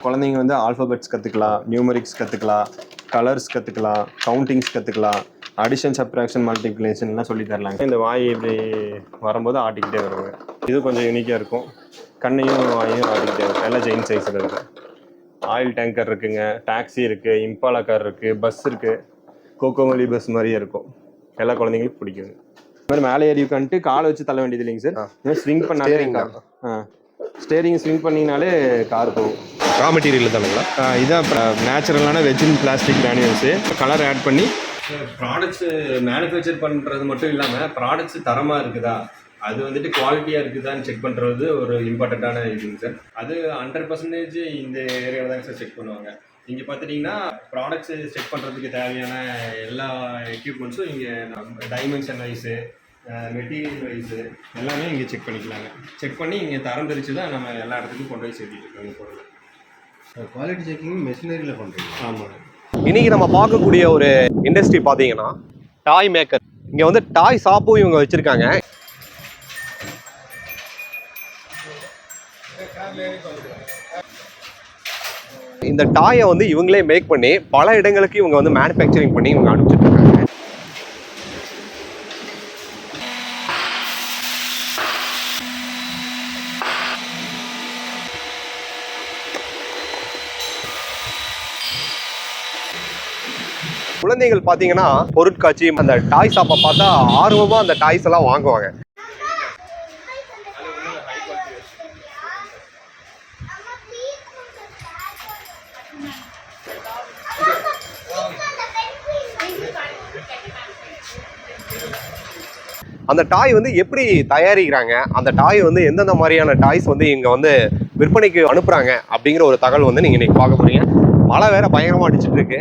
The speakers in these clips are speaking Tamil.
குழந்தைங்க வந்து ஆல்ஃபபெட்ஸ் கற்றுக்கலாம், நியூமரிக்ஸ் கற்றுக்கலாம், கலர்ஸ் கற்றுக்கலாம், கவுண்டிங்ஸ் கற்றுக்கலாம், அடிஷன் சப்ட்ராக்ஷன் மல்டிப்ளிகேஷன்லாம் சொல்லி தரலாங்க. இந்த வாய் இப்படி வரும்போது ஆட்டிக்கிட்டே வருவாங்க. இது கொஞ்சம் யூனிக்காக இருக்கும். கண்ணையும் வாயும் ஆட்டிக்கிட்டே இருக்கும். எல்லாம் ஜெயின் சைஸில் இருக்குது. ஆயில் டேங்கர் இருக்குங்க, டாக்ஸி இருக்குது, இம்பாலா கார் இருக்குது, பஸ் இருக்குது, கோகோமலி பஸ் மாதிரியே இருக்கும். எல்லா குழந்தைங்களுக்கும் பிடிக்குங்க. இந்த மாதிரி மேலே ஏறி உட்காந்துட்டு காலை வச்சு தள்ள வேண்டியது இல்லைங்க சார். இந்த ஸ்விங் பண்ணாலே ஸ்டேரிங் ஸ்விங் பண்ணிங்கனாலே கார் போகும். ரா மெட்டீரியல் தானுங்களா? இதான் நேச்சுரலான virgin plastic granules. Colour add பண்ணி ப்ராடக்ட்ஸு மேனுஃபேக்சர் பண்ணுறது மட்டும் இல்லாமல் ப்ராடக்ட்ஸ் தரமாக இருக்குதா, அது வந்துட்டு குவாலிட்டியாக இருக்குதான்னு செக் பண்ணுறது ஒரு இம்பார்ட்டண்ட்டான இதுங்க சார். அது 100% இந்த ஏரியாவில் தாங்க சார் செக் பண்ணுவாங்க. இங்கே பார்த்துட்டிங்கன்னா ப்ராடக்ட்ஸு செக் பண்ணுறதுக்கு தேவையான எல்லா எக்யூப்மெண்ட்ஸும் இங்கே டைமென்ஷன் வைஸு, மெட்டீரியல் வைஸு எல்லாமே இங்கே செக் பண்ணிக்கலாங்க. செக் பண்ணி இங்கே தரம் தெரிச்சு தான் நம்ம எல்லா இடத்துக்கும் கொண்டு போய் சேர்த்திட்டு இருக்கோங்க பொருள். குவாலிட்டி செக்கிங் மெஷினரியில் பண்ணுறீங்க? ஆமாங்க. இன்னைக்கு நம்ம பார்க்கக்கூடிய ஒரு இண்டஸ்ட்ரி பார்த்தீங்கன்னா டாய் மேக்கர். இங்கே வந்து டாய் ஷாப்பும் இவங்க வச்சுருக்காங்க. இந்த டாயை வந்து இவங்களே மேக் பண்ணி பல இடங்களுக்கு இவங்க வந்து மேனுஃபேக்சரிங் பண்ணி இவங்க அனுப்பிச்சிட்டு இருக்காங்க. குழந்தைகள் பார்த்தீங்கன்னா பொருட்காட்சி அந்த டாய் ஷாப்பை பார்த்தா ஆர்வமாக அந்த டாய்ஸ் எல்லாம் வாங்குவாங்க. அந்த டாய் வந்து எப்படி தயாரிக்கிறாங்க, அந்த டாய் வந்து எந்தெந்த மாதிரியான டாய்ஸ் வந்து இங்கே வந்து விற்பனைக்கு அனுப்புகிறாங்க அப்படிங்கிற ஒரு தகவல் வந்து நீங்கள் இன்னைக்கு பார்க்க போறீங்க. மழை வேற பயங்கரமாக அடிச்சுட்டு இருக்கு.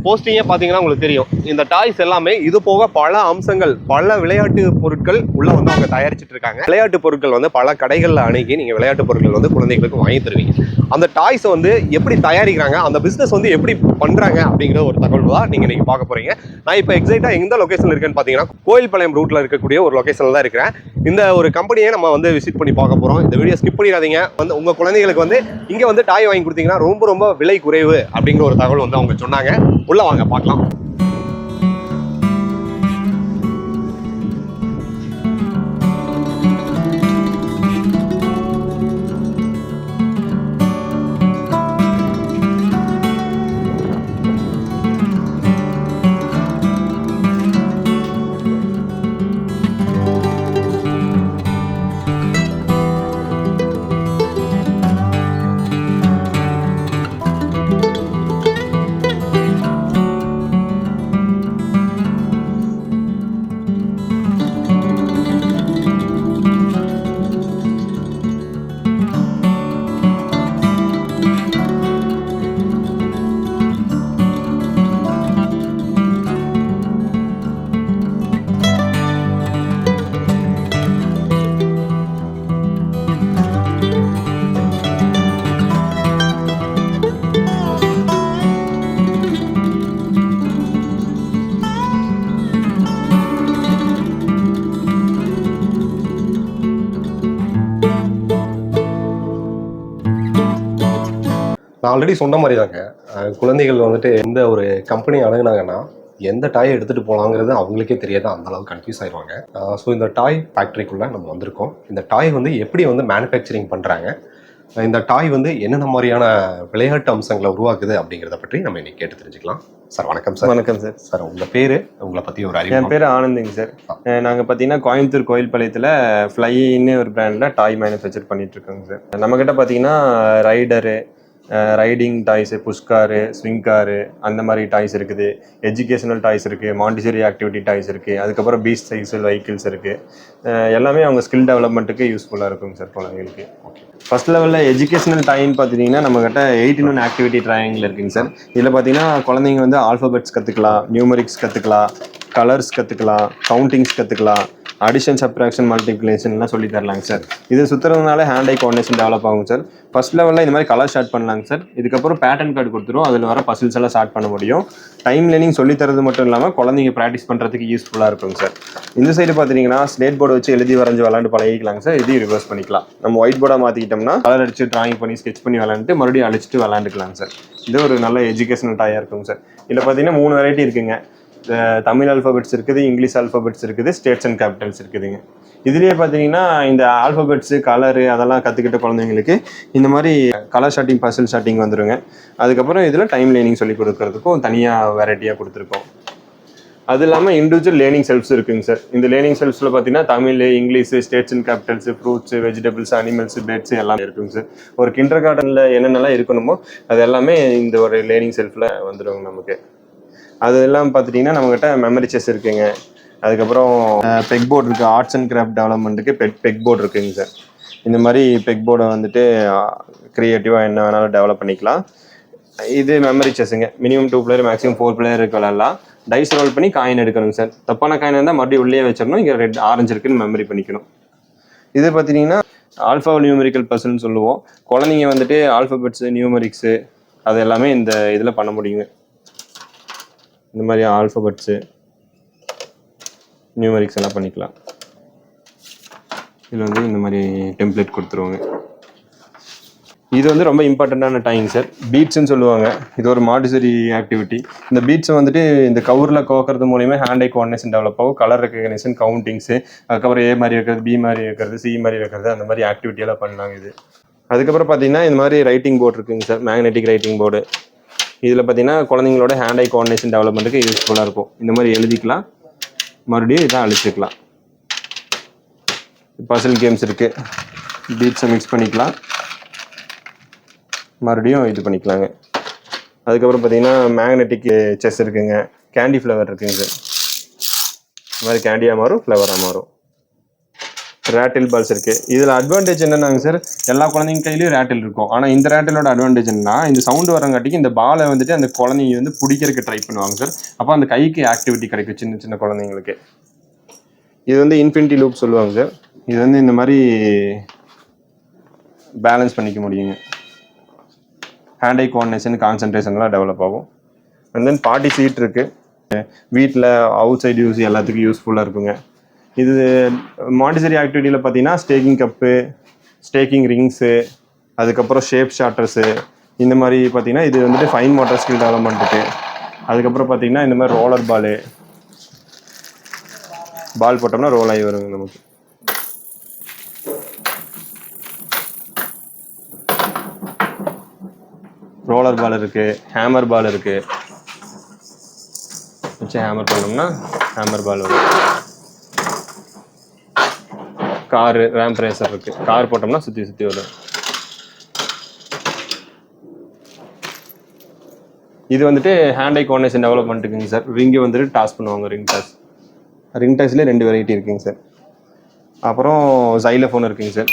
போஸ்டிங்கே பார்த்தீங்கன்னா உங்களுக்கு தெரியும். இந்த டாய்ஸ் எல்லாமே இது போக பல அம்சங்கள், பல விளையாட்டு பொருட்கள் உள்ள வந்து அவங்க தயாரிச்சுட்டு இருக்காங்க. விளையாட்டு பொருட்கள் வந்து பல கடைகளில் அணுகி நீங்கள் விளையாட்டு பொருட்கள் வந்து குழந்தைகளுக்கு வாங்கி தருவீங்க. அந்த டாய்ஸை வந்து எப்படி தயாரிக்கிறாங்க, அந்த பிஸ்னஸ் வந்து எப்படி பண்ணுறாங்க அப்படிங்கிற ஒரு தகவல் தான் நீங்கள் இன்னைக்கு பார்க்க போறீங்க. நான் இப்போ எக்ஸாக்டாக எந்த லொக்கேஷனில் இருக்கேன்னு பார்த்தீங்கன்னா கோயில்பாளையம் ரூட்டில் இருக்கக்கூடிய ஒரு லொக்கேஷனில் தான் இருக்கிறேன். இந்த ஒரு கம்பெனியை நம்ம வந்து விசிட் பண்ணி பார்க்க போகிறோம். இந்த வீடியோ ஸ்கிப் பண்ணிடாதீங்க. வந்து உங்கள் குழந்தைகளுக்கு வந்து இங்கே வந்து டாய் வாங்கி கொடுத்தீங்கன்னா ரொம்ப விலை குறைவு அப்படிங்கிற ஒரு தகவல் வந்து அவங்க சொன்னாங்க. உள்ள வாங்க பார்க்கலாம். நான் ஆல்ரெடி சொன்ன மாதிரி தாங்க, குழந்தைகள் வந்துட்டு எந்த ஒரு கம்பெனி அணுகுனாங்கன்னா எந்த டாயை எடுத்துகிட்டு போகலாங்கிறது அவங்களுக்கே தெரியாத அந்த அளவுக்கு கன்ஃபியூஸ் ஆயிடுவாங்க. ஸோ இந்த டாய் ஃபேக்ட்ரிக்குள்ளே நம்ம வந்திருக்கோம். இந்த டாய் வந்து எப்படி வந்து மேனுஃபேக்சரிங் பண்ணுறாங்க, இந்த டாய் வந்து என்னென்ன மாதிரியான விளையாட்டு அம்சங்களை உருவாக்குது அப்படிங்கிறத பற்றி நம்ம இன்னைக்கு கேட்டு தெரிஞ்சுக்கலாம். சார் வணக்கம் சார். வணக்கம் சார். சார் உங்கள் பேர், உங்களை பற்றி ஒரு அறிவு? என் பேர் ஆனந்துங்க சார். நாங்கள் பார்த்தீங்கன்னா கோயம்புத்தூர் கோயில்பாளையத்தில் ஃப்ளைன்னு ஒரு பிராண்டில் டாய் மேனுஃபேக்சர் பண்ணிட்டு இருக்கோங்க சார். நம்மக்கிட்ட பார்த்தீங்கன்னா rider, riding toys, push car, swing car, அந்த மாதிரி டாய்ஸ் இருக்குது. எஜுகேஷனல் டாய்ஸ் இருக்குது, மாண்டிசரி ஆக்டிவிட்டி டாய்ஸ் இருக்குது, அதுக்கப்புறம் பீச் சைக்கிள் வெஹிக்கிள்ஸ் இருக்குது. எல்லாமே அவங்க ஸ்கில் டெவலப்மெண்ட்டுக்கு யூஸ்ஃபுல்லாக இருக்குங்க சார் குழந்தைங்களுக்கு. ஓகே, ஃபர்ஸ்ட் லெவலில் எஜுகேஷனல் டாய்ன்னு பார்த்தீங்கன்னா நம்மக்கிட்ட 18 ஆக்டிவிட்டி ட்ரையாங்கிள் இருக்குங்க சார். இதில் பார்த்தீங்கன்னா குழந்தைங்க வந்து ஆல்ஃபபெட்ஸ் கற்றுக்கலாம், நியூமரிக்ஸ் கற்றுக்கலாம், கலர்ஸ் கற்றுக்கலாம், கவுண்டிங்ஸ் கற்றுக்கலாம், அடிஷன் சப்ட்ராக்ஷன் மல்டிப்ளிகேஷன்லாம் சொல்லி தரலாங்க சார். இது சுற்றுறதுனால ஹேண்ட் ஐ கோஆர்டினேஷன் டெவலப் ஆகும் சார். ஃபர்ஸ்ட் லெவலில் இந்த மாதிரி கலர் ஸ்டார்ட் பண்ணலாங்க சார். இதுக்கப்புறம் பேட்டர்ன் கார்டு கொடுத்துரும், அதில் வர பசில்ஸ் எல்லாம் ஸ்டார்ட் பண்ண முடியும். டைம் லேர்னிங் சொல்லி தரது மட்டும் இல்லாமல் குழந்தைங்க ப்ராக்டிஸ் பண்ணுறதுக்கு யூஸ்ஃபுல்லாக இருக்குங்க சார். இந்த சைடு பார்த்தீங்கன்னா ஸ்லேட் போர்டு வச்சு எழுதி வரைஞ்சி விளாண்டு பழகிக்கலாங்க சார். இதையும் ரிவர்ஸ் பண்ணிக்கலாம். நம்ம ஒயிட் போர்டாக மாற்றிக்கிட்டோம்னா கலர் அடிச்சு டிராயிங் பண்ணி ஸ்கெச் பண்ணி விளாண்டுட்டு மறுபடியும் அழிச்சிட்டு விளாண்டுக்கலாங்க சார். இது ஒரு நல்ல எஜுகேஷனல் டாயாக இருக்குங்க சார். இதில் பார்த்தீங்கன்னா 3 வெரைட்டி இருக்குங்க. தமிழ் ஆல்ஃபபெட்ஸ் இருக்குது, இங்கிலீஷ் ஆல்ஃபபெட்ஸ் இருக்குது, ஸ்டேட்ஸ் அண்ட் கேபிட்டல்ஸ் இருக்குதுங்க. இதுலேயே பார்த்தீங்கன்னா இந்த ஆல்ஃபபெட்ஸு கலரு அதெல்லாம் கற்றுக்கிட்ட குழந்தைங்களுக்கு இந்த மாதிரி கலர் ஷார்ட்டிங் பசில் ஷார்ட்டிங் வந்துடுங்க. அதுக்கப்புறம் இதில் டைம் லேர்னிங் சொல்லி கொடுக்கறதுக்கும் தனியாக வெரைட்டியாக கொடுத்துருக்கோம். அது இல்லாமல் இண்டிவிஜுவல் லேர்னிங் செல்ஃப்ஸ் இருக்குங்க சார். இந்த லேர்னிங் செல்ஃப்ஸில் பார்த்தீங்கன்னா Tamil, English, states and capitals, fruits, vegetables, animals, birds எல்லாமே இருக்குங்க சார். ஒரு கிண்டர் கார்டனில் என்னென்னலாம் இருக்கணுமோ அது எல்லாமே இந்த ஒரு லேர்னிங் செல்ஃபில் வந்துடுங்க நமக்கு. அது எல்லாம் பார்த்துட்டிங்கன்னா நம்மக்கிட்ட மெமரி செஸ் இருக்குங்க. அதுக்கப்புறம் பெக் போர்டு இருக்குது. ஆர்ட்ஸ் அண்ட் கிராஃப்ட் டெவலப்மெண்ட்டுக்கு பெக் போர்டு இருக்குங்க சார். இந்த மாதிரி பெக் போர்டை வந்துட்டு க்ரியேட்டிவாக என்ன வேணாலும் டெவலப் பண்ணிக்கலாம். இது மெமரி செஸ்ஸுங்க. மினிமம் 2 பிளேயர் மேக்ஸிமம் 4 பிளேயருக்கு விளாட்லாம். டைஸ் ரோல் பண்ணி காயின் எடுக்கணுங்க சார். தப்பான காயின் இருந்தால் மறுபடியும் உள்ளே வச்சிடணும். இங்கே ரெட் ஆரஞ்சு இருக்குன்னு மெமரி பண்ணிக்கணும். இது பார்த்தீங்கன்னா ஆல்ஃபா நியூமெரிக்கல் பசில்னு சொல்லுவோம். குழந்தைங்க வந்துட்டு ஆல்ஃபபெட்ஸு, நியூமெரிக்ஸு அது எல்லாமே இந்த இதில் பண்ண முடியுங்க. இந்த மாதிரி ஆல்ஃபபெட்ஸு, நியூமெரிக்ஸ் எல்லாம் பண்ணிக்கலாம். இதில் வந்து இந்த மாதிரி டெம்ப்ளேட் கொடுத்துருவாங்க. இது வந்து ரொம்ப இம்பார்ட்டண்ட்டான டைம் சார். பீட்ஸ்ன்னு சொல்லுவாங்க. இது ஒரு மாடிசரி ஆக்டிவிட்டி. இந்த பீட்ஸை வந்துட்டு இந்த கவரில் கோக்கிறது மூலியமாக ஹேண்ட் ஐ கோஆர்டினேஷன் டெவலப் ஆகும். கலர் ரெக்கக்னேஷன், கவுண்டிங்ஸு, அதுக்கப்புறம் ஏ மாதிரி இருக்கிறது, பி மாதிரி இருக்கிறது, சி மாதிரி இருக்கிறது, அந்த மாதிரி ஆக்டிவிட்டியெல்லாம் பண்ணலாங்க இது. அதுக்கப்புறம் பார்த்தீங்கன்னா இந்த மாதிரி ரைட்டிங் போர்டு இருக்குங்க சார். Magnetic writing board. இதில் பார்த்தீங்கன்னா குழந்தைங்களோட ஹேண்ட் ஐ கோஆர்டினேஷன் டெவலப்மெண்ட்டுக்கு யூஸ்ஃபுல்லாக இருக்கும். இந்த மாதிரி எழுதிக்கலாம், மறுபடியும் இதான் அழிச்சிக்கலாம். பசில் கேம்ஸ் இருக்குது. பீட்ஸை மிக்ஸ் பண்ணிக்கலாம், மறுபடியும் இது பண்ணிக்கலாங்க. அதுக்கப்புறம் பார்த்தீங்கன்னா மேக்னெட்டிக் செஸ் இருக்குங்க. கேண்டி ஃப்ளவர் இருக்குங்க சார். இந்த மாதிரி கேண்டியாக மாறும், ஃப்ளவராக மாறும். ரேட்டில் பால்ஸ் இருக்குது. இதில் அட்வான்டேஜ் என்னன்னாங்க சார், எல்லா குழந்தைங்க கையிலையும் ரேட்டில் இருக்கும். ஆனால் இந்த ரேட்டிலோட அட்வான்டேஜ் என்னன்னா, இந்த சவுண்டு வரங்காட்டிக்கு இந்த பாலை வந்துட்டு அந்த குழந்தைங்க வந்து பிடிக்கிறதுக்கு ட்ரை பண்ணுவாங்க சார். அப்போ அந்த கைக்கு ஆக்டிவிட்டி கிடைக்கும் சின்ன சின்ன குழந்தைங்களுக்கு. இது வந்து இன்ஃபினிட்டி லூப் சொல்லுவாங்க சார். இது வந்து இந்த மாதிரி பேலன்ஸ் பண்ணிக்க முடியுங்க. ஹேண்ட் ஐ கோஆர்டினேஷன், கான்சன்ட்ரேஷன்லாம் டெவலப் ஆகும். அண்ட் தென் பார்ட்டி சீட் இருக்குது. வீட்டில் அவுட் சைடு யூஸ் எல்லாத்துக்கும் யூஸ்ஃபுல்லாக இருக்குங்க. இது மாண்டிசரி ஆக்டிவிட்டியில் பார்த்தீங்கன்னா ஸ்டேக்கிங் கப்பு, ஸ்டேக்கிங் ரிங்ஸு, அதுக்கப்புறம் ஷேப் ஷார்ட்டர்ஸு, இந்த மாதிரி பார்த்தீங்கன்னா இது வந்துட்டு ஃபைன் மோட்டார் ஸ்கில் டெவலப்மெண்ட்டுக்கு. அதுக்கப்புறம் பார்த்தீங்கன்னா இந்த மாதிரி ரோலர் பால் போட்டோம்னா ரோல் ஆகி வருங்க நமக்கு. ரோலர் பால் இருக்குது, ஹேமர் பால் இருக்குது. வச்சு ஹேமர் பண்ணோம்னா ஹேமர் பால் வரும். காரு, ரேம்ப் ரேசர் இருக்குது. கார் போட்டோம்னா சுற்றி சுற்றி வரும். இது வந்துட்டு ஹேண்ட் ஐ கோஆர்டினேஷன் டெவலப்மெண்ட்டுக்குங்க சார். ரிங்கு வந்துட்டு டாஸ் பண்ணுவாங்க. ரிங் டாஸ்லேயே 2 வெரைட்டி இருக்குங்க சார். அப்புறம் ஜைலோஃபோன் இருக்குங்க சார்.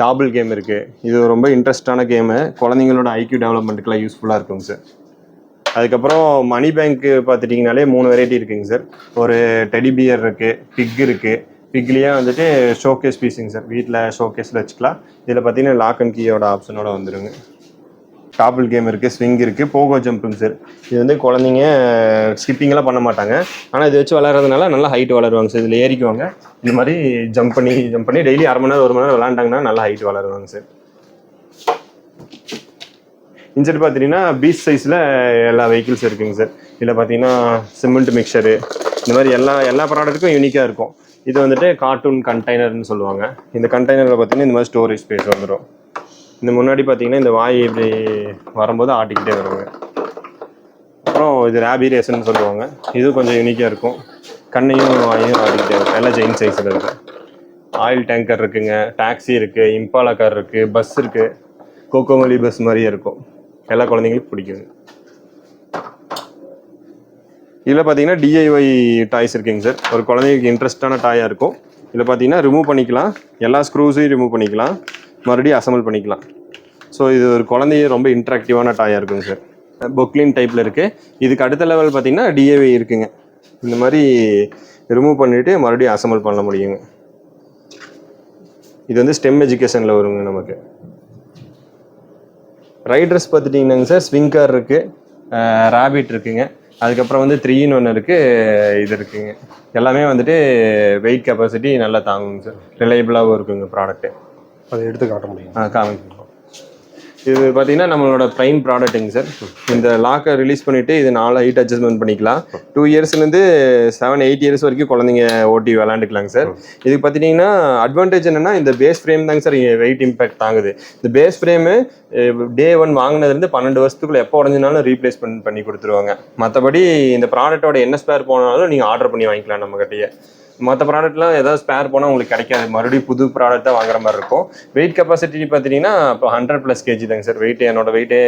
டாபிள் கேம் இருக்குது. இது ரொம்ப இன்ட்ரெஸ்டான கேமு. குழந்தைங்களோட ஐக்யூ டெவலப்மெண்ட்டுக்கெலாம் யூஸ்ஃபுல்லாக இருக்குங்க சார். அதுக்கப்புறம் மணி பேங்க்கு பார்த்துட்டிங்கனாலே 3 வெரைட்டி இருக்குங்க சார். ஒரு டெடி பியர் இருக்குது, பிக் இருக்குது. பிக்லேயே வந்துட்டு ஷோகேஸ் பீஸுங்க சார். வீட்டில் ஷோகேஸில் வச்சுக்கலாம். இதில் பார்த்தீங்கன்னா லாக் அண்ட் கீயோட ஆப்ஷனோட வந்துடுங்க. டாபிள் கேம் இருக்குது, ஸ்விங் இருக்குது, போகோ ஜம்ப்புங்க சார். இது வந்து குழந்தைங்க ஸ்கிப்பிங்கெல்லாம் பண்ண மாட்டாங்க. ஆனால் இது வச்சு விளாட்றதுனால நல்லா ஹைட் வளருவாங்க சார். இதில் ஏறிக்குவாங்க. இந்த மாதிரி ஜம்ப் பண்ணி டெய்லி 1/2 மணி நேரம் 1 மணி நேரம் விளாண்டாங்கன்னா நல்லா ஹைட் வளருவாங்க சார். இன்சைட் பார்த்தீங்கன்னா பீச் சைஸில் எல்லா வெஹிக்கிள்ஸ் இருக்குங்க சார். இதில் பார்த்தீங்கன்னா சிமெண்ட் மிக்சரு, இந்த மாதிரி எல்லா ப்ராடக்ட்டுக்கும் யூனிக்காக இருக்கும். இது வந்துட்டு கார்ட்டூன் கண்டெய்னர்னு சொல்லுவாங்க. இந்த கண்டெய்னரில் பார்த்தீங்கன்னா இந்த மாதிரி ஸ்டோரேஜ் ஸ்பேஸ் வந்துடும். இந்த முன்னாடி பார்த்தீங்கன்னா இந்த வாய் இப்படி வரும்போது ஆட்டிக்கிட்டே வருவாங்க. அப்புறம் இது ரேபி ரேஸ்ன்னு சொல்லுவாங்க. இது கொஞ்சம் யூனிக்காக இருக்கும். கண்ணையும் வாயையும் ஆட்டிக்கிட்டே இருக்கும். எல்லாம் ஜெயின் சைஸில் இருக்குது. ஆயில் டேங்கர் இருக்குங்க, டாக்ஸி இருக்குது, இம்பாலா கார் இருக்குது, பஸ் இருக்குது. கோகோமலி பஸ் மாதிரியே இருக்கும். எல்லா குழந்தைங்களுக்கும் பிடிக்குது. இதில் பார்த்தீங்கன்னா டிஐஒய் டாய்ஸ் இருக்குங்க சார். ஒரு குழந்தைங்களுக்கு இன்ட்ரெஸ்டான டாயாக இருக்கும். இதில் பார்த்தீங்கன்னா ரிமூவ் பண்ணிக்கலாம். எல்லா ஸ்க்ரூஸையும் ரிமூவ் பண்ணிக்கலாம், மறுபடியும் அசம்பிள் பண்ணிக்கலாம். ஸோ இது ஒரு குழந்தைய ரொம்ப இன்ட்ராக்டிவான டாயாக இருக்குங்க சார். பொக்லின் டைப்பில் இருக்குது. இதுக்கு அடுத்த லெவல் பார்த்தீங்கன்னா டிஐஒய் இருக்குங்க. இந்த மாதிரி ரிமூவ் பண்ணிவிட்டு மறுபடியும் அசம்பிள் பண்ண முடியுங்க. இது வந்து ஸ்டெம் எஜுகேஷனில் வருங்க நமக்கு. ரைடர்ஸ் பார்த்துட்டிங்கன்னாங்க சார், ஸ்விங் கார் இருக்குது, ரேபிட் இருக்குங்க. அதுக்கப்புறம் வந்து 3 in 1 இருக்கு, இது இருக்குங்க. எல்லாமே வந்துட்டு வெயிட் கெப்பாசிட்டி நல்லா தாங்குங்க சார். ரிலையபிளாகவும் இருக்குங்க ப்ராடக்ட்டு. அதை எடுத்து காட்ட முடியும். காமிங்க. இது பார்த்தீங்கன்னா நம்மளோட ப்ரைம் ப்ராடக்ட்டுங்க சார். இந்த லாக்கை ரிலீஸ் பண்ணிவிட்டு இது 4 ஹைட் அட்ஜஸ்ட்மெண்ட் பண்ணிக்கலாம். 2 இயர்ஸ்லேருந்து 7-8 இயர்ஸ் வரைக்கும் குழந்தைங்க ஓட்டி விளாண்டுக்கலாங்க சார். இதுக்கு பார்த்துட்டிங்கன்னா அட்வான்டேஜ் என்னென்னா இந்த பேஸ் ஃப்ரேம் தாங்க சார் வெயிட் இம்பேக்ட் தாங்குது. இந்த பேஸ் ஃப்ரேமு Day 1 வாங்கினதுலேருந்து 12 வருஷத்துக்குள்ள எப்போ உடஞ்சினாலும் ரீப்ளேஸ்மெண்ட் பண்ணி கொடுத்துருவாங்க. மற்றபடி இந்த ப்ராடக்ட்டோட என்ன ஸ்பேர் போனாலும் நீங்கள் ஆர்டர் பண்ணி வாங்கிக்கலாம் நம்மகிட்டயே. மற்ற ப்ராடக்ட்லாம் ஏதாவது ஸ்பேர் போனால் உங்களுக்கு கிடைக்காது, மறுபடியும் புது ப்ராடக்ட் தான் வாங்குற மாதிரி இருக்கும். வெயிட் கெப்பாசிட்டி பார்த்துட்டிங்கன்னா இப்போ 100+ kg தாங்க சார் வெயிட். என்னோட வெயிட்டே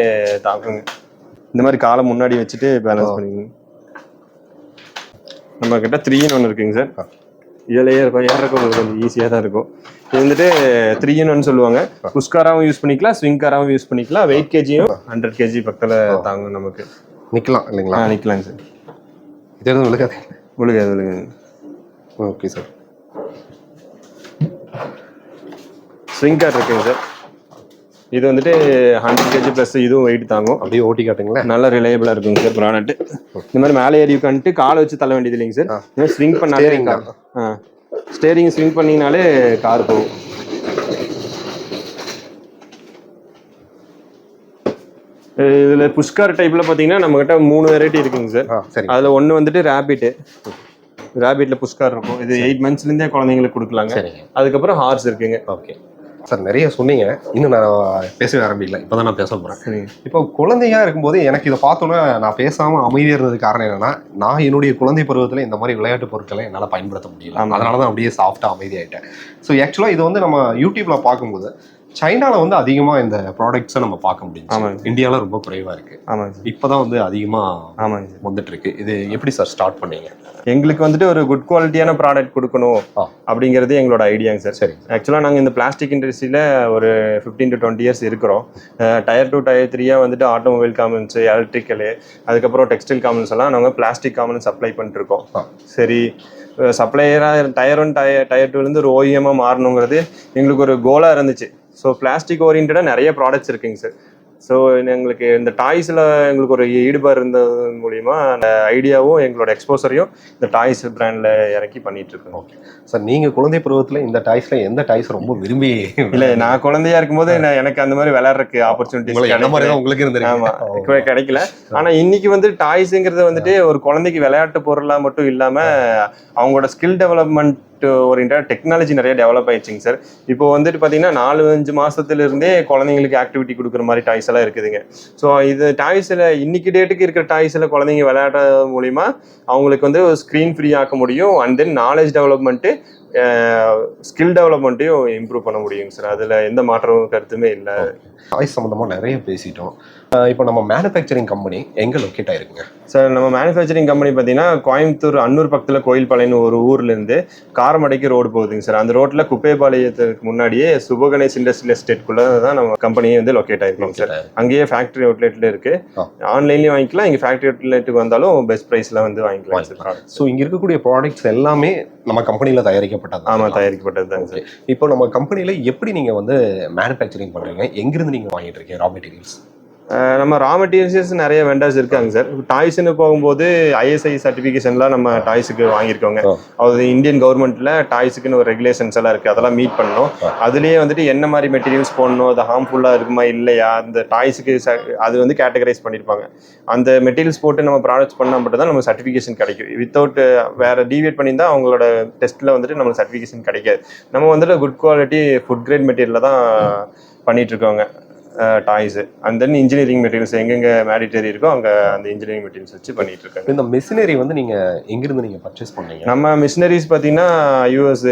தாக்குங்க. இந்த மாதிரி காலை முன்னாடி வச்சுட்டு பேலன்ஸ் பண்ணிக்கோங்க. நம்மக்கிட்ட 3 in 1 இருக்குங்க சார். இதில் ஏறக்கும் கொஞ்சம் ஈஸியாக தான் இருக்கும். இது வந்துட்டு 3 in 1 சொல்லுவாங்க. புஷ்காராவும் யூஸ் பண்ணிக்கலாம், ஸ்விங்காராவும் யூஸ் பண்ணிக்கலாம். வெயிட் கேஜியும் 100 kg பக்கத்தில் தாங்கும் நமக்கு. நிற்கலாம் இல்லைங்களா? நிற்கலாங்க சார். இது எதுவும் விழுகாது? விழுகாது. Okay sir. ஸ்விங் கார் இருக்குங்க சார். இது வந்துட்டு 100 kg ப்ளஸ் இதுவும் வெயிட் தாங்கும். அப்படியே ஓட்டி காட்டுங்களேன். நல்லா ரிலையபிளாக இருக்குங்க சார் ப்ராடக்ட். இந்த மாதிரி மேலே ஏறி உட்காந்துட்டு காலை வச்சு தள்ள வேண்டியது இல்லைங்க சார். இந்த மாதிரி ஸ்விங் பண்ணாலே ஸ்டேரிங் ஸ்விங் பண்ணிங்கனாலே கார் போகும். இதில் புஷ்கார் டைப்பில் பார்த்தீங்கன்னா நம்மகிட்ட 3 வெரைட்டி இருக்குங்க சார். அதில் ஒன்று வந்துட்டு ரேபிட்ல புஷ்கார் இருக்கும். இது 8 monthsலேருந்தே குழந்தைங்களுக்கு கொடுக்கலாங்க. அதுக்கப்புறம் ஹார்ஸ் இருக்குங்க. ஓகே சார், நிறைய சொன்னீங்க. இன்னும் நான் பேசவே ஆரம்பிக்கல, இப்போதான் நான் பேச போகிறேன். இப்போ குழந்தையா இருக்கும்போது எனக்கு இதை பார்த்தோன்னா நான் பேசாமல் அமைதியாக இருந்ததுக்கு காரணம் என்னன்னா, நான் என்னுடைய குழந்தை பருவத்தில் இந்த மாதிரி விளையாட்டு பொருட்களை என்னால் பயன்படுத்த முடியல. அதனால தான் அப்படியே சாஃப்டாக அமைதியாகிட்டேன். ஸோ ஆக்சுவலாக இது வந்து நம்ம யூடியூப்ல பார்க்கும்போது சைனாவில் வந்து அதிகமாக இந்த ப்ராடக்ட்ஸை நம்ம பார்க்க முடியும். இந்தியாவில் ரொம்ப குறைவாக இருக்கு. இப்போதான் வந்து அதிகமாக வந்துட்டு இருக்கு. இது எப்படி சார் ஸ்டார்ட் பண்ணீங்க? எங்களுக்கு வந்துட்டு ஒரு குட் குவாலிட்டியான ப்ராடக்ட் கொடுக்கணும் அப்படிங்கிறது எங்களோட ஐடியாங்க சார். சரி, ஆக்சுவலாக நாங்கள் இந்த பிளாஸ்டிக் இண்டஸ்ட்ரியில் ஒரு 15 to 20 years இருக்கிறோம். Tier 2 Tier 3 வந்து ஆட்டோமொபைல் காம்பனன்ஸ், எலக்ட்ரிக்கலு, அதுக்கப்புறம் டெக்ஸ்டைல் காம்பனன்ஸ் எல்லாம் நாங்கள் பிளாஸ்டிக் காம்பனன்ஸ் சப்ளை பண்ணிட்டு இருக்கோம். சரி, சப்ளையராக Tier 1 Tier 2லேருந்து ஒரு ஓஇஎம்மாக மாறணுங்கிறது எங்களுக்கு ஒரு கோலாக இருந்துச்சு. ஸோ பிளாஸ்டிக் ஓரியன்டாக நிறைய ப்ராடக்ட்ஸ் இருக்குங்க சார். ஸோ எங்களுக்கு இந்த டாய்ஸில் எங்களுக்கு ஒரு ஈடுபாடு இருந்தது மூலிமா அந்த ஐடியாவும் எங்களோட எக்ஸ்போசரையும் இந்த டாய்ஸ் பிராண்டில் இறக்கி பண்ணிட்டு இருக்கோம். ஓகே சார், நீங்கள் குழந்தை பருவத்தில் இந்த டாய்ஸில் எந்த டாய்ஸ் ரொம்ப விரும்பி? இல்லை, நான் குழந்தையா இருக்கும்போது எனக்கு அந்த மாதிரி விளையாடுறதுக்கு ஆப்பர்ச்சுனிட்டிஸ் உங்களுக்கு இருந்தது. ஆமாம், கிடைக்கல. ஆனால் இன்னைக்கு வந்து டாய்ஸுங்கிறது வந்துட்டு ஒரு குழந்தைக்கு விளையாட்டு பொருளாக மட்டும் இல்லாமல் அவங்களோட ஸ்கில் டெவலப்மெண்ட் ஓரியன்டாக டெக்னாலஜி நிறைய டெவலப் ஆயிடுச்சுங்க சார். இப்போ வந்துட்டு பார்த்தீங்கன்னா 4-5 மாதத்துலேருந்தே குழந்தைங்களுக்கு ஆக்டிவிட்டி கொடுக்குற மாதிரி டாய்ஸ் எல்லாம் இருக்குதுங்க. ஸோ இது டாய்ஸில் இன்னைக்கு டேட்டுக்கு இருக்கிற டாய்ஸில் குழந்தைங்க விளையாடுற மூலிமா அவங்களுக்கு வந்து ஸ்க்ரீன் ஃப்ரீ ஆக்க முடியும். And then knowledge development, skill டெவலப்மெண்ட்டையும் இம்ப்ரூவ் பண்ண முடியுங்க சார். அதில் எந்த மாற்றம் கருத்துமே இல்லை. டாய்ஸ் சம்மந்தமாக நிறைய பேசிட்டோம். இப்போ நம்ம மேனுஃபேக்சரிங் கம்பெனி எங்கே லொக்கேட் ஆயிருக்குங்க சார்? நம்ம மேனுஃபேக்சரிங் கம்பெனி பார்த்தீங்கன்னா கோயம்புத்தூர் அன்னூர் பக்கத்தில் கோயில்பாளையம்னு ஒரு ஊர்லேருந்து காரமடைக்கு ரோடு போகுதுங்க சார். அந்த ரோட்டில் குப்பைபாளையத்துக்கு முன்னாடியே சுபகணேஷ் இண்டஸ்ட்ரியல் எஸ்டேட்குள்ளே தான் நம்ம கம்பெனியே வந்து லொக்கேட் ஆயிருக்கோங்க சார். அங்கேயே ஃபேக்ட்ரி அவுட்லெட்டில் இருக்குது. ஆன்லைன்லேயும் வாங்கிக்கலாம், இங்கே ஃபேக்ட்ரி அவுட்லெட்டுக்கு வந்தாலும் பெஸ்ட் ப்ரைஸில் வந்து வாங்கிக்கலாம் சார். ஸோ இங்கே இருக்கக்கூடிய ப்ராடக்ட்ஸ் எல்லாமே நம்ம கம்பெனியில் தயாரிக்கப்பட்டது? ஆமாம், தயாரிக்கப்பட்டது தாங்க சார். இப்போ நம்ம கம்பெனியில் எப்படி நீங்கள் வந்து மேனுஃபேக்சரிங் பண்ணுறீங்க? எங்கிருந்து நீங்கள் வாங்கிட்டு இருக்கீங்க ரா மெட்டீரியல்ஸ்? நம்ம ரா மெட்டீரியல்ஸ் நிறைய வெண்டர்ஸ் இருக்காங்க சார். டாய்ஸ்ன்னு போகும்போது ISI சர்டிஃபிகேஷன்லாம் நம்ம டாய்ஸுக்கு வாங்கியிருக்கோங்க. அது இந்தியன் கவர்மெண்ட்டில் டாய்ஸுக்குன்னு ஒரு ரெகுலேஷன்ஸ் எல்லாம் இருக்குது, அதெல்லாம் மீட் பண்ணணும். அதுலேயே வந்துட்டு என்ன மாதிரி மெட்டீரியல்ஸ் போடணும், அது ஹார்ம்ஃபுல்லாக இருக்குமா இல்லையா, அந்த டாய்ஸுக்கு அது வந்து கேட்டகரைஸ் பண்ணியிருப்பாங்க. அந்த மெட்டீரியல்ஸ் போட்டு நம்ம ப்ராடக்ட்ஸ் பண்ணால் மட்டும் தான் நம்ம சர்டிஃபிகேஷன் கிடைக்கும். வித்தவுட் வேறு டீவியேட் பண்ணியிருந்தா அவங்களோட டெஸ்ட்டில் வந்துட்டு நம்மளுக்கு சர்டிஃபிகேஷன் கிடைக்காது. நம்ம வந்துட்டு குட் குவாலிட்டி ஃபுட் கிரேட் மெட்டீரியலில் தான் பண்ணிகிட்ருக்கோங்க toys. And then engineering materials எங்கெங்கே மேடிட்டரி இருக்கோ அங்கே அந்த இன்ஜினியரிங் மெட்டீரியல்ஸ் வச்சு பண்ணிட்டு இருக்காங்க. இந்த மிஷினரி வந்து நீங்கள் எங்கிருந்து நீங்கள் பர்ச்சேஸ் பண்ணீங்க? நம்ம மிஷினரிஸ் பார்த்தீங்கன்னா US,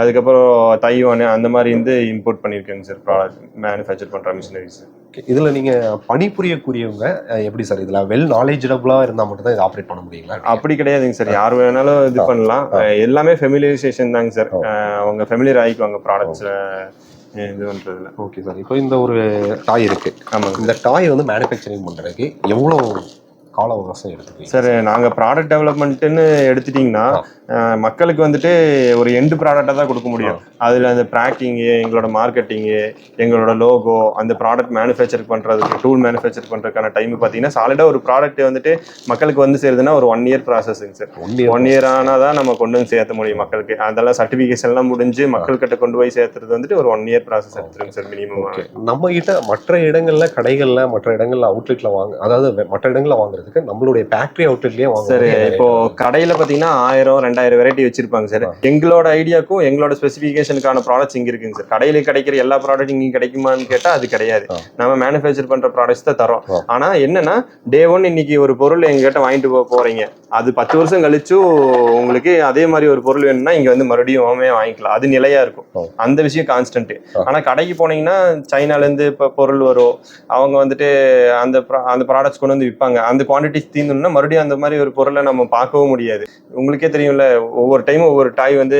அதுக்கப்புறம் தைவான் அந்த மாதிரி வந்து இம்போர்ட் பண்ணியிருக்காங்க சார் ப்ராடக்ட் மேனுஃபேக்சர் பண்ணுற மிஷினரிஸ். இதில் நீங்கள் பணிபுரியக்கூடியவங்க எப்படி சார்? இதில் வெல் நாலேஜபிளாக இருந்தால் மட்டும் தான் இதை ஆப்ரேட் பண்ண முடியுங்களா? அப்படி கிடையாதுங்க சார், யார் வேணாலும் இது பண்ணலாம். எல்லாமே ஃபெமிலியரைசேஷன் தாங்க சார். அவங்க ஃபெமிலியர் ஆகிக்குவாங்க ப்ராடக்ட்ஸ் இது பண்ணுறதுல. ஓகே சார், இப்போ இந்த ஒரு டாய் இருக்குது. ஆமாம், இந்த டாய் வந்து மேனுஃபேக்சரிங் பண்ணுறதுக்கு எவ்வளோ கால அவகாசம் எடுத்துக்கீங்க சார்? நாங்கள் ப்ராடக்ட் டெவலப்மெண்ட்டுன்னு எடுத்துட்டிங்கன்னா மக்களுக்கு வந்துட்டு ஒரு எண்டு ப்ராடக்டாக தான் கொடுக்க முடியும். அதில் அந்த பேக்கிங்கு, எங்களோட மார்க்கெட்டிங்கு, எங்களோட லோகோ, அந்த ப்ராடக்ட் மேனுஃபேக்சர் பண்ணுறதுக்கு, டூல் மேனுஃபேக்சர் பண்ணுறதுக்கான டைம் பார்த்தீங்கன்னா சாலிடாக ஒரு ப்ராடக்ட் வந்துட்டு மக்களுக்கு வந்து சேருதுன்னா ஒரு 1 இயர் ப்ராசஸிங் சார். 1 இயர் ஆனால் தான் நம்ம கொண்டு வந்து சேர்த்த முடியும் மக்களுக்கு. அதெல்லாம் சர்டிஃபிகேஷன்லாம் முடிஞ்சு மக்கள்கிட்ட கொண்டு போய் சேர்த்துறது வந்துட்டு ஒரு 1 இயர் ப்ராசஸ் எடுத்துருங்க சார் மினிமம். நம்ம கிட்ட மற்ற இடங்கள்ல கடைகள்ல மற்ற இடங்கள்ல அவுட்லெட்ல அதாவது மற்ற இடங்கள்ல வாங்குறதுக்கு நம்மளுடைய ஃபேக்டரி அவுட்லெட்லயே சார். இப்போ கடையில பாத்தீங்கன்னா 1000-2000 வெரைட்டி வச்சிருப்பாங்க சார். எங்களோட ஐடியாக்கும் எங்களோட ஸ்பெசிஃபிகேஷனுக்கான ப்ராடக்ட்ஸ் இங்க இருக்குங்க சார். கடையில கிடைக்கிற எல்லா ப்ராடக்ட் இங்க கிடைக்குமான்னு கேட்டா அது கிடையாது. நம்ம மேனுஃபேக்சர் பண்ற ப்ராடக்ட்ஸ் தான் தரோம். ஆனா என்னன்னா டே 1 இன்னைக்கு ஒரு பொருள் எங்ககிட்ட வாங்கிட்டு போறீங்க, அது 10 வருஷம் கழிச்சு உங்களுக்கு அதே மாதிரி ஒரு பொருள் வேணும்னா இங்க வந்து மறுபடியும் வாங்கிக்கலாம். அது நிலையா இருக்கும். அந்த விஷயம் கான்ஸ்டன்ட். ஆனா கடைக்கு போனீங்கன்னா சைனால இருந்து இப்ப பொருள் வரும், அவங்க வந்துட்டு அந்த ப்ராடக்ட்ஸ் கொண்டு வந்து விற்பாங்க. அந்த குவான்டிட்டி தீர்ந்தோம்னா மறுபடியும் அந்த மாதிரி ஒரு பொருளை நம்ம பார்க்கவும் முடியாது. உங்களுக்கே தெரியும்ல, ஒவ்வொரு டைமும் ஒவ்வொரு டாய் வந்து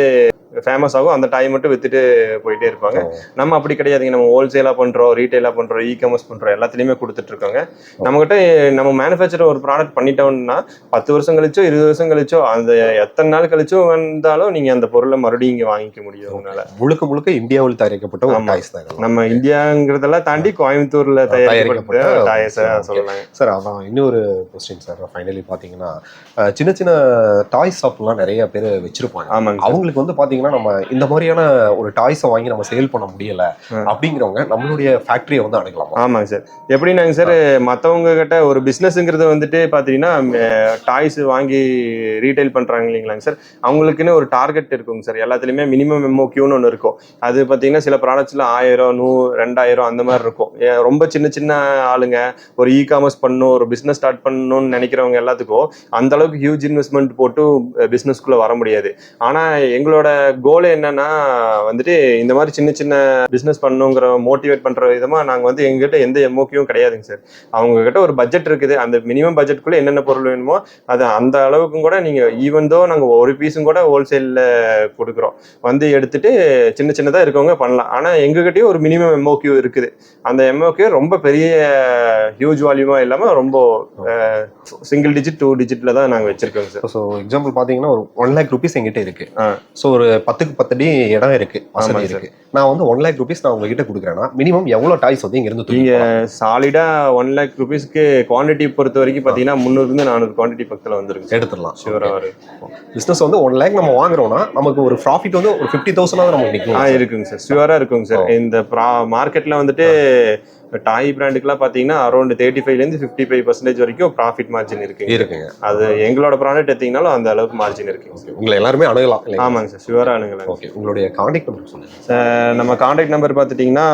ஃபேமஸ் ஆகும், அந்த டாய் மட்டும் வித்துட்டு போயிட்டே இருப்பாங்க. நம்ம அப்படி கிடையாதுங்க. நம்ம ஹோல்சேலா பண்றோம், ரீட்டைலா பண்றோம், இ-காமர்ஸ் பண்றோம், எல்லாத்துலயுமே கொடுத்துட்டு இருக்காங்க. நம்மகிட்ட நம்ம மேனுஃபேக்சர் ஒரு ப்ராடக்ட் பண்ணிட்டோம்னா 10 வருஷம் கழிச்சோ 20 வருஷம் கழிச்சோ அந்த எத்தனை நாள் கழிச்சோ வந்தாலும் நீங்க அந்த பொருளை மறுபடியும் இங்க வாங்கிக்க முடியும். அதனால முழுக்க முழுக்க இந்தியாவில் தயாரிக்கப்பட்ட ஒரு டாய்ஸ் தான். நம்ம இந்தியாங்கிறதெல்லாம் தாண்டி கோயம்புத்தூர்ல தயாரிக்கப்பட்ட டாய்ஸ் சொல்லலாம் சார். அதான் இன்னொரு கொஸ்டின் சார். ஃபைனலி பாத்தீங்கன்னா சின்ன சின்ன டாய் ஷாப்லாம் நிறைய பேர் வச்சிருப்பாங்க. ஆமாங்க. அவங்களுக்கு வந்து பாத்தீங்கன்னா நம்ம இந்த மாதிரியான ஒரு டாய்ஸை வாங்கி நம்ம சேல் பண்ண முடியல அப்படிங்கிறவங்க நம்மளுடைய ஃபேக்டரியை வந்து அணுகலாம். ஆமாங்க சார். எப்படின்னாங்க சார், மற்றவங்க கிட்ட ஒரு பிஸ்னஸ்ங்கிறது வந்துட்டு பார்த்தீங்கன்னா டாய்ஸ் வாங்கி ரீட்டைல் பண்ணுறாங்க இல்லைங்களாங்க சார், அவங்களுக்குன்னு ஒரு டார்கெட் இருக்குங்க சார். எல்லாத்துலேயுமே மினிமம் எம்ஓக்யூன்னு ஒன்று இருக்கும். அது பார்த்தீங்கன்னா சில ப்ராடக்ட்ஸில் 1000, 100, 2000 அந்த மாதிரி இருக்கும். ரொம்ப சின்ன சின்ன ஆளுங்க ஒரு இ-காமர்ஸ் பண்ணணும், ஒரு பிஸ்னஸ் ஸ்டார்ட் பண்ணணும்னு நினைக்கிறவங்க எல்லாத்துக்கும் அந்த அளவுக்கு ஹியூஜ் இன்வெஸ்ட்மெண்ட் போட்டு பிஸ்னஸ்க்குள்ளே வர முடியாது. ஆனால் எங்களோட கோல் என்னன்னா வந்துட்டு இந்த மாதிரி சின்ன சின்ன பிசினஸ் பண்ணுங்கிற மோட்டிவேட் பண்ற விதமா நாங்க வந்து எங்ககிட்ட எந்த எம்ஓக்கியும் கிடையாதுங்க சார். அவங்க கிட்ட ஒரு பட்ஜெட் இருக்குது, அந்த மினிமம் பட்ஜெட்குள்ள என்னென்ன பொருள் வேணுமோ அது அந்த அளவுக்கும் கூட நீங்க ஈவன் தோ நாங்க ஒரு பீஸும் கூட ஹோல்சேல்ல கொடுக்குறோம், வந்து எடுத்துட்டு சின்ன சின்னதா இருக்கவங்க பண்ணலாம். ஆனா எங்ககிட்டயும் ஒரு மினிமம் எம்ஓக்கியூ இருக்குது. அந்த எம்ஓக்கியூ ரொம்ப பெரிய ஹியூஜ் வால்யூமா இல்லாம ரொம்ப சிங்கிள் டிஜிட் 2 டிஜிட்ல தான் நாங்க வச்சிருக்கோம் சார். ஸோ எக்ஸாம்பிள் பாத்தீங்கன்னா ஒரு 1 lakh rupees எங்கிட்ட இருக்கு. ஸோ ஒரு 10க்கு 10 அடி இடம் இருக்கு, வசதி இருக்கு. நான் வந்து 1 lakh rupees நான் உங்ககிட்ட கொடுக்குறேன்னா மினிமம் எவ்வளவு டாய்ஸ் வந்து இங்க இருந்து நீங்க சாலிடா 1 lakh rupeesக்கு குவான்டிட்டி பொறுத்த வரைக்கும் பாத்தீங்கன்னா 300 இருந்து 400 குவான்டிட்டி பக்கத்துல வந்துருக்கு, எடுத்துடலாம். ஷூரா பிசினஸ் வந்து 1 lakh நம்ம வாங்குறோம்னா நமக்கு ஒரு ப்ராஃபிட் வந்து ஒரு 50,000 நமக்கு நிற்கும். இருக்குங்க சார், ஷூரா இருக்குங்க சார். இந்த மார்க்கெட்ல வந்துட்டு டாய் பிராண்டுக்குலாம் பார்த்தீங்கன்னா அரௌண்ட் 35% 55% வரைக்கும் ப்ராஃபிட் மார்ஜின் இருக்குங்க. அது எங்களோட ப்ராடக்ட் எடுத்தீங்கன்னாலும் அந்த அளவுக்கு மார்ஜின் இருக்குங்க. உங்களை எல்லாருமே அணுகலாம். ஆமாங்க சார், ஷுவராக அணுகலாம். ஓகே, உங்களுடைய கான்டாக்ட் நம்பர் சொல்லுங்கள். நம்ம கான்டாக்ட் நம்பர் பார்த்துட்டிங்கன்னா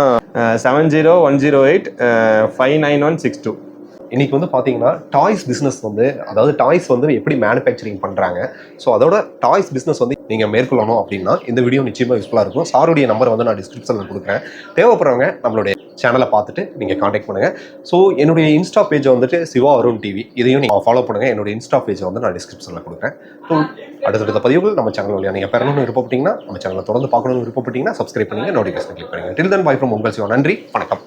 7010859162. இன்னைக்கு வந்து பார்த்தீங்கன்னா டாய்ஸ் பிஸ்னஸ் வந்து, அதாவது டாய்ஸ் வந்து எப்படி மேனுஃபேக்சரிங் பண்ணுறாங்க, ஸோ அதோட டாய்ஸ் பிஸ்னஸ் வந்து நீங்கள் மேற்கொள்ளணும் அப்படின்னா இந்த வீடியோ நிச்சயமாக யூஸ்ஃபுல்லாக இருக்கும். சாருடைய நம்பர் வந்து நான் டிஸ்கிரிப்ஷனில் கொடுக்குறேன். தேவைப்படுறவங்க நம்மளுடைய சேனலை பார்த்துட்டு நீங்கள் காண்டாக்ட் பண்ணுங்கள். ஸோ என்னுடைய இன்ஸ்டா பேஜை வந்துட்டு சிவா அருண் டிவி, இதையும் நீங்கள் ஃபாலோ பண்ணுங்கள். என்னுடைய இன்ஸ்டா பேஜை வந்து நான் டிஸ்கிரிப்ஷனில் கொடுக்குறேன். ஸோ அடுத்தடுத்த பதிவுகள் நம்ம சேனல் வழியாக நீங்கள் பெறணும்னு விருப்பப்பட்டீங்கன்னா, நம்ம சேனலை தொடர்ந்து பார்க்கணும்னு விருப்பப்பட்டீங்கன்னா சப்ஸ்கிரைப் பண்ணுங்கள், நோட்டிஃபிகேஷன் கிளிக் பண்ணுங்கள். டில் தென் பை ஃப்ரம் உங்கள் சிவா. நன்றி, வணக்கம்.